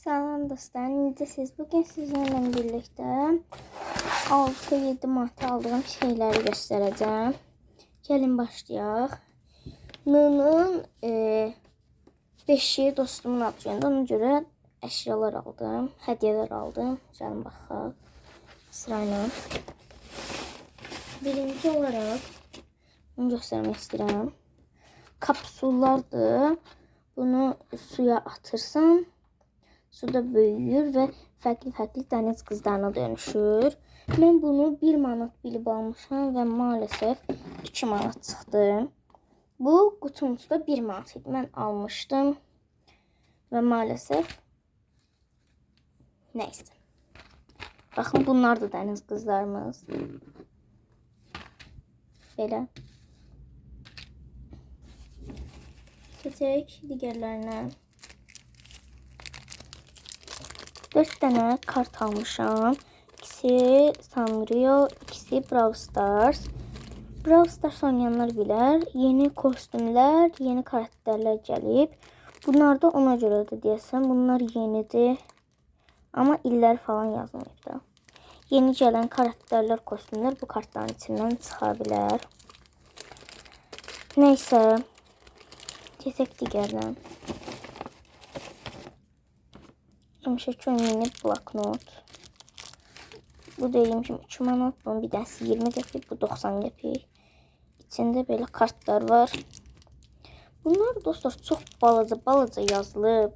Salam dostlar, necəsiniz? Bugün sizinlə birlikdə 6-7 manata aldığım şeyləri göstərəcəm. Gəlin başlayaq. Nının 5-i dostumun adı gündür. Ona görə əşyalar aldım, hədiyyələr aldım. Gəlin baxaq sırayla. Birinci olaraq bunu göstərmək istəyirəm. Kapsullardır. Bunu suya atırsan, suda böyüyür və fərqli dəniz qızlarına dönüşür. Mən bunu 1 manat bilib almışam və maalesef 2 manat çıxdı. Bu qutumuzda 1 manat idi. Mən almışdım və maalesef nəysə. Baxın, bunlar da dəniz qızlarımız. Belə. Keçək digərlərinə. 4 dənə kart almışam. İkisi Sanrio, ikisi Brawl Stars. Brawl Stars oynayanlar bilər. Yeni kostümlər, yeni karakterlər gəlib. Bunlar da ona görədir deyəsən. Bunlar yenidir. Amma illər falan yazılmayıb da. Yeni gələn karakterlər, kostümlər bu kartların içindən çıxa bilər. Neysə. Keçək digərdən. Həmişəki mini bloknot. Bu deyim ki 2 manat. Bunun bir dənəsi 20 qəpik, bu 90 qəpik. İçində belə kartlar var. Bunlar dostlar çox balaca yazılıb.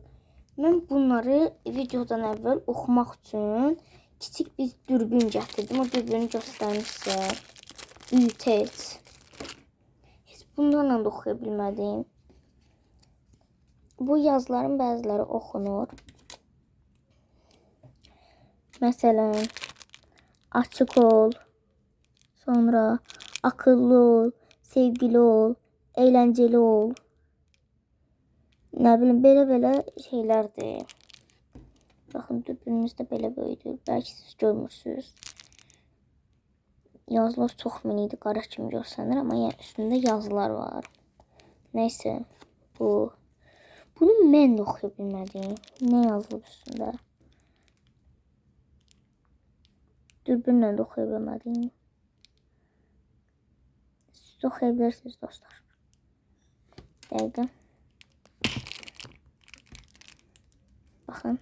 Mən bunları videodan əvvəl oxumaq üçün kiçik bir dürbün gətirdim. O dürbünü göstərmişsə. Üteç. Heç bunlarla da oxuya bilmədim. Bu yazıların bəziləri oxunur. Məsələn, açıq ol, sonra akıllı ol, sevgili ol, eğlenceli ol. Nə bilim, belə şeylərdir. Baxın, dürbünümüz də belə böyüdür. Bəlkə siz görmürsünüz. Yazılar çox minidir, qara kimi görsənir, amma yəni üstündə yazılar var. Neysə, bu. Bunu mən də oxuya bilmədim. Nə yazılıb üstündə? Dürbünlə də oxuya bilmədim. Siz oxuya bilirsiniz dostlar. Dəqiqə. Baxın.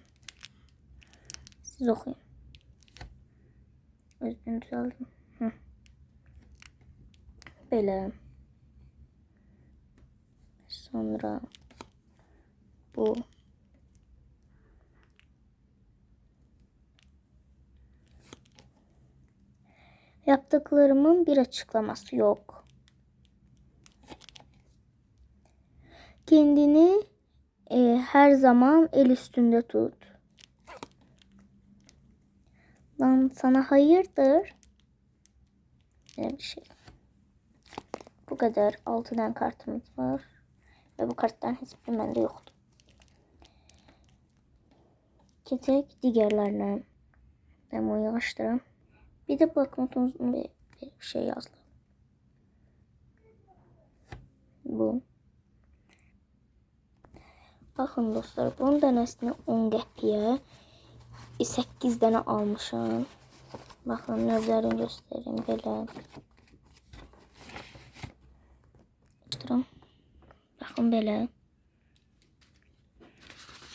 Siz oxuyun. Özünü düzəldim. Belə. Sonra bu. Yaptıklarımın bir açıklaması yok. Kendini her zaman el üstünde tut. Lan sana hayırdır? Böyle bir şey. Bu kadar 6 tane kartımız var. Ve bu kartların hiçbiri bende yoktu. Keçək digərlərlə. Ben bunu yavaştıram. Bir de bloknotumuzun bir şey yazılıb. Bu. Baxın dostlar, bunun dənəsini 10 qəpiyə 8 dənə almışam. Baxın, növlərini göstəreyim belə. Baxın belə.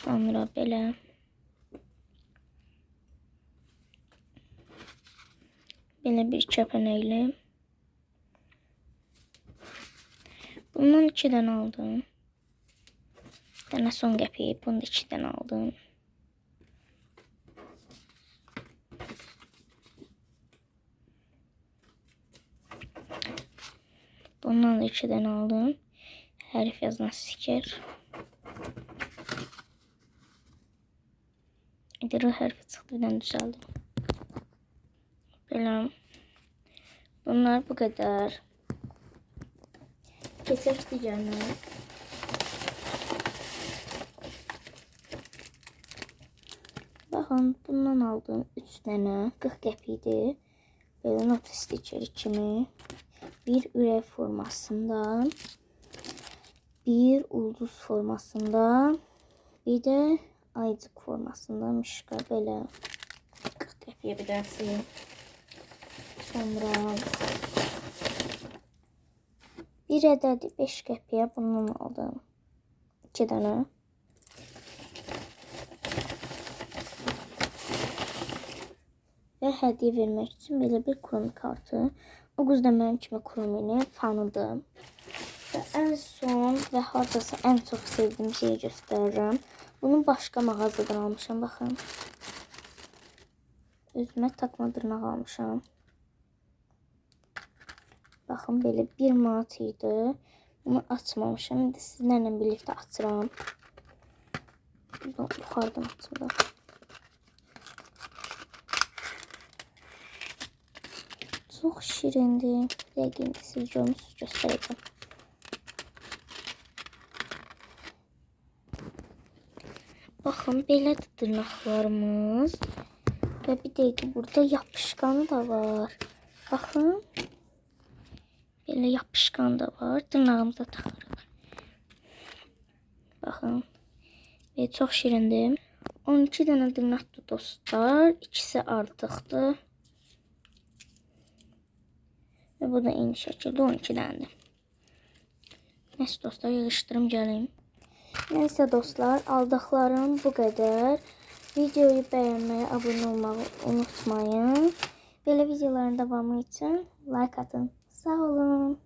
Sonra belə. Belə bir kəpənəkli. Bundan 2 dənə aldım. Bir dənə son qəpik. Bunu da 2 dənə aldım. Bundan da 2 dənə aldım. Hərf yazan stiker. R hərfi çıxdı. Bir dənə düzəldim. Belə. Bunlar bu qədər. Keçək digərinə. Baxın, bundan aldım 3 dənə. 40 qəpikdir. Belə not stikeri kimi. Bir ürək formasında. Bir ulduz formasında. Bir de aycıq formasında mişqa belə 40 qəpiyə bir dənəsi. Sonra bir ədədi 5 qəpiyə bundan aldım. 2 dənə. Və hədiyyə vermək üçün belə bir kromi kartı. O qız da mənim kimi kromini fanıdır. Və ən son və hardasa ən çox sevdiyim şeyi göstərirəm. Bunu başqa mağazadan almışam, baxın. Özümə takma dırnaq almışam. Baxın, belə 1 manat idi. Bunu açmamışam. İndi sizlərlə birlikdə açıram. Yuxarıdan açım da. Çox şirindir. Yəqin ki, siz görmüsünüz, göstərəcəm. Baxın, belədir dırnaqlarımız. Və bir dəqiqə burada yapışqanı da var. Baxın. Belə yapışqan da var. Dırnağımıza taxırıq. Baxın. Belə çox şirindir. 12 dənə dırnaqdır dostlar. İkisi artıqdır. Və bu da eyni şəkildə 12 dənədir. Nəysə dostlar, yığışdırım gəlim. Nəysə dostlar, aldıqlarım bu qədər. Videoyu bəyənməyi, abunə olmağı unutmayın. Belə videoların davamı üçün like atın. Sağ olun.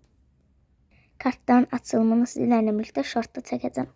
Kartdan açılımını sizlərlə birlikdə şortda çəkəcəm.